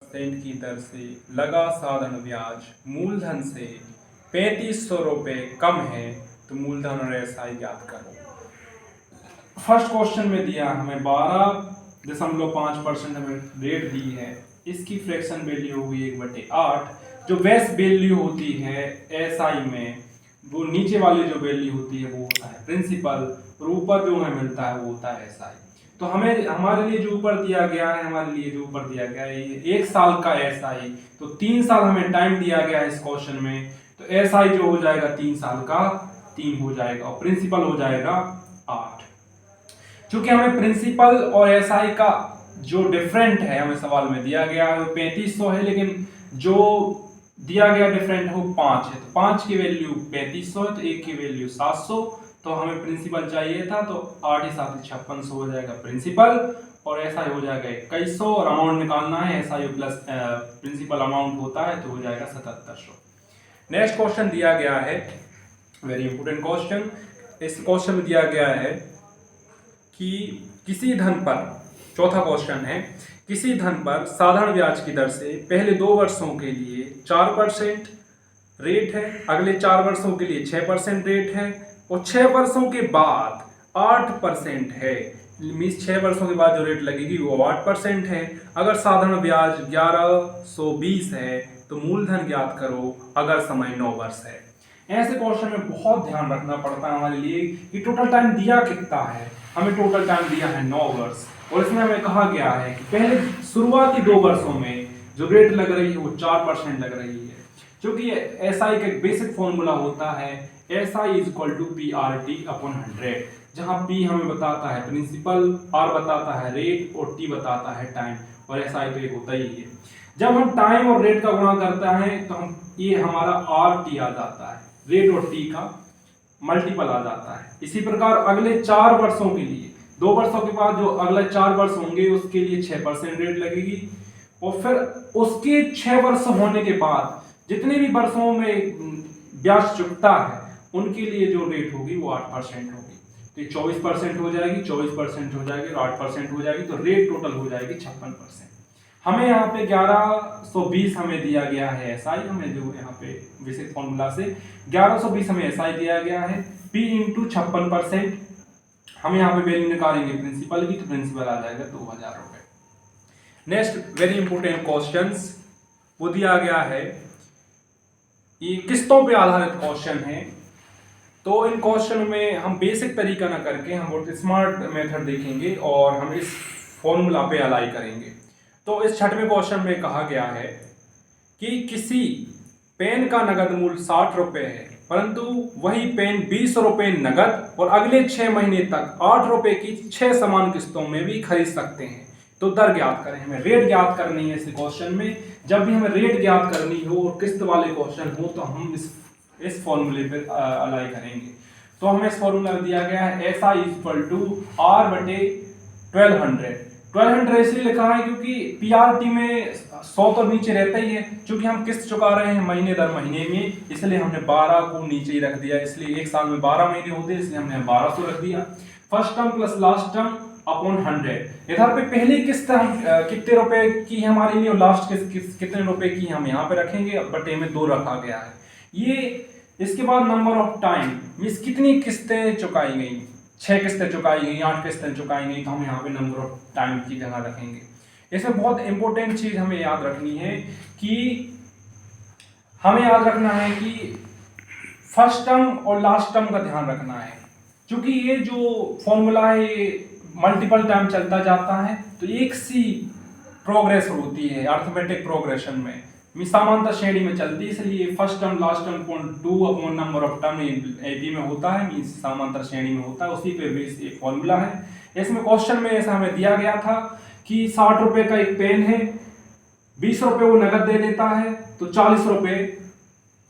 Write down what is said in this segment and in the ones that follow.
% की दर से लगा साधारण ब्याज मूलधन से 3500 रुपये कम है तो मूलधन और एसआई ज्ञात करो। फर्स्ट क्वेश्चन में दिया हमें 12.5% हमें रेट दी है, इसकी फ्रैक्शन वैल्यू हुई 1/8। जो बेस वैल्यू होती है एसआई में, वो नीचे वाली जो वैल्यू होती है वो होता है प्रिंसिपल, और ऊपर जो हमें मिलता है वो होता है एसआई। तो हमें हमारे लिए जो ऊपर दिया गया है, हमारे लिए जो ऊपर दिया गया है ये 1 साल का एसआई, तो 3 साल हमें टाइम दिया गया है इस क्वेश्चन में, तो एसआई जो हो जाएगा 3 साल का 3 हो जाएगा और प्रिंसिपल हो जाएगा 8। क्योंकि हमें प्रिंसिपल और एसआई का जो डिफरेंट है हमें सवाल में दिया गया है वो 3500 है, लेकिन जो दिया गया डिफरेंट वो 5 है, तो 5 की वैल्यू 3500 है तो 1 की वैल्यू 700, तो हमें प्रिंसिपल चाहिए था, तो 8 ही 7 5600 हो जाएगा प्रिंसिपल और एसआई हो जाएगा 2100, और अमाउंट निकालना है एसआई प्लस प्रिंसिपल अमाउंट होता है तो हो जाएगा 7700। नेक्स्ट क्वेश्चन दिया गया है, वेरी इंपोर्टेंट क्वेश्चन। इस क्वेश्चन में दिया गया है कि किसी धन पर, चौथा क्वेश्चन है, किसी धन पर साधारण ब्याज की दर से पहले 2 वर्षों के लिए 4% रेट है, अगले 4 वर्षों के लिए 6% रेट है और 6 वर्षों के बाद 8% है। मीन्स 6 वर्षों के बाद जो रेट लगेगी वो 8% है। अगर साधारण ब्याज 1120 है तो मूलधन ज्ञात करो अगर समय 9 वर्ष है। ऐसे क्वेश्चन में बहुत ध्यान रखना पड़ता है हमारे लिए कि टोटल टाइम दिया कितना है। हमें टोटल टाइम दिया है 9 वर्ष और इसमें हमें कहा गया है कि पहले शुरुआती 2 वर्षों में जो रेट लग रही है वो 4% लग रही है। क्योंकि एसआई का एक बेसिक फॉर्मूला होता है SI is equal to PRT/100, जहां P हमें बताता है प्रिंसिपल, R बताता है रेट और T बताता है टाइम, और SI तो ये होता ही है। जब हम टाइम और रेट का गुणा करता है तो हम ये हमारा RT आ जाता है, रेट और T का मल्टीपल आ जाता है। इसी प्रकार अगले 4 वर्षों के लिए, 2 वर्षों के बाद जो अगले 4 वर्ष होंगे उसके लिए 6% रेट लगेगी, और फिर उसके 6 वर्ष होने के बाद जितने भी वर्षों में ब्याज चुकता है उनके लिए जो रेट होगी वो 8% होगी। तो 24% हो जाएगी, 24% हो जाएगी और 8% हो जाएगी, तो रेट टोटल हो जाएगी 56%। हमें यहाँ पे 1120 हमें दिया गया है एसआई, हमें जो यहाँ पे बेसिक फॉर्मूला से 1120 हमें एसआई दिया गया है, P इंटू 56%। हम यहाँ पे वैल्यू निकालेंगे प्रिंसिपल की, तो प्रिंसिपल आ जाएगा 2000 रुपए। नेक्स्ट वेरी इंपोर्टेंट क्वेश्चंस वो दिया गया है, ये किस्तों पे आधारित क्वेश्चन है। तो इन क्वेश्चन में हम बेसिक तरीका ना करके हम बहुत स्मार्ट मेथड देखेंगे और हम इस फॉर्मूला पे अप्लाई करेंगे। तो इस 6वें क्वेश्चन में कहा गया है कि किसी पेन का नगद मूल्य 60 रुपए है, परंतु वही पेन 20 रुपए नगद और अगले 6 महीने तक 8 रुपए की 6 समान किस्तों में भी खरीद सकते हैं, तो दर ज्ञात करें। हमें रेट ज्ञात करनी है इस क्वेश्चन में। जब भी हमें रेट ज्ञात करनी हो और किस्त वाले क्वेश्चन हो तो हम इस फॉर्मूले पर अप्लाई करेंगे। तो हमें इस फॉर्मूला में दिया गया है SI इक्वल टू R/1200। 1200 इसलिए लिखा है क्योंकि PRT में 100 तो नीचे रहता ही है, क्योंकि हम किस्त चुका रहे हैं महीने दर महीने में, इसलिए हमने 12 को नीचे ही रख दिया। इसलिए एक साल में 12 महीने होते हैं, इसलिए हमने 1200 रख दिया। First term plus last term upon 100। इधर पे पहली किस्त हम कितने रुपए की हमारे लिए और लास्ट किस्त कितने रुपए की हम यहाँ पे रखेंगे, बटे में 2 रखा गया है। ये इसके बाद नंबर ऑफ टाइम मींस कितनी किस्तें चुकाई गई, 6 किस्तें चुकाई गई, 8 किस्तें चुकाई गई, तो हम यहाँ पे नंबर ऑफ टाइम की जगह रखेंगे। इसमें बहुत इंपॉर्टेंट चीज हमें याद रखनी है कि हमें याद रखना है कि फर्स्ट टर्म और लास्ट टर्म का ध्यान रखना है, क्योंकि ये जो फॉर्मूला है मल्टीपल टाइम चलता जाता है, तो एक सी प्रोग्रेस होती है अर्थमेटिक प्रोग्रेशन में, समांतर श्रेणी में चलती है, इसलिए फर्स्ट टर्म लास्ट टर्म को 2 upon number of term AP में होता है, मींस समांतर श्रेणी में होता है। उसी पे बेस एक फॉर्मूला है। इसमें क्वेश्चन में ऐसा हमें दिया गया था कि 60 रुपए का एक पेन है, 20 रुपए वो नगद दे देता है, तो 40 रुपए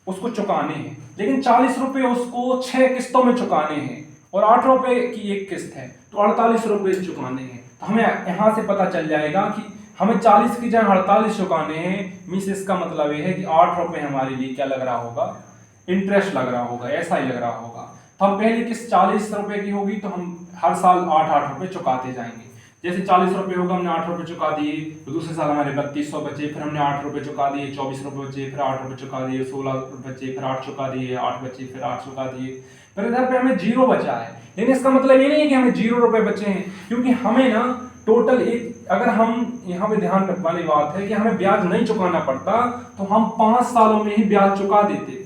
उसको चुकाने हैं, लेकिन 40 रुपए उसको 6 किस्तों में चुकाने हैं और 8 रुपए की एक किस्त है, तो 48 रुपए चुकाने हैं। तो हमें यहाँ से पता चल जाएगा कि हमें 40 की जगह 48 चुकाने हैं, मींस इसका मतलब ये है कि 8 रुपए हमारे लिए क्या लग रहा होगा, इंटरेस्ट लग रहा होगा, ऐसा ही लग रहा होगा। तो हम पहली किस्त 40 रुपए की होगी तो हम हर साल 8-8 रुपए चुकाते जाएंगे। जैसे 40 रुपये होगा, हमने 8 रुपये चुका दिए, तो दूसरे साल हमारे 3200 बचे, फिर हमने 8 रुपये चुका दिए, 24 रुपये बचे, फिर 8 रुपये चुका दिए, 16 रुपये बचे, फिर 8 चुका दिए, 8 बचे, फिर 8 चुका दिए, फिर इधर पे हमें 0 बचा है। लेकिन इसका मतलब ये नहीं है कि हमें 0 रुपये बचे हैं, क्योंकि हमें ना टोटल एक, अगर हम यहाँ पे ध्यान रखने वाली बात है कि हमें ब्याज नहीं चुकाना पड़ता, तो हम 5 सालों में ही ब्याज चुका देते।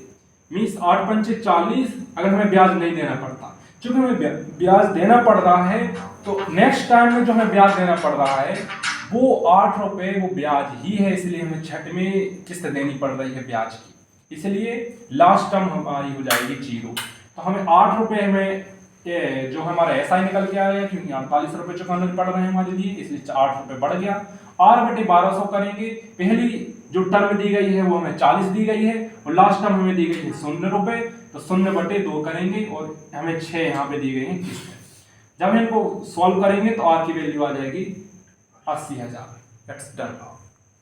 मीन्स 8 पंचे 40, अगर हमें ब्याज नहीं देना पड़ता। चूंकि हमें ब्याज देना पड़ रहा है, तो नेक्स्ट टाइम में जो हमें ब्याज देना पड़ रहा है वो 8 रुपये वो ब्याज ही है, इसलिए हमें छठवीं किस्त देनी पड़ रही है ब्याज की, इसलिए लास्ट टर्म हमारी हो जाएगी 0। तो हमें 8 रुपये में जो हमारा SI निकल के आएगा, क्योंकि 48 रुपये चुकाने पड़ रहे हैं हमारे लिए, इसलिए 8 रुपये बढ़ गया। R/1200 करेंगे, पहली जो टर्म दी गई है वो हमें 40 दी गई है, और लास्ट टर्म हमें दी गई है 0 रुपये, तो 0/2 करेंगे, और हमें 6 यहाँ पे दी गई है किस्त। जब हम इनको सॉल्व करेंगे तो R की वैल्यू आ जाएगी 80,000। That's done.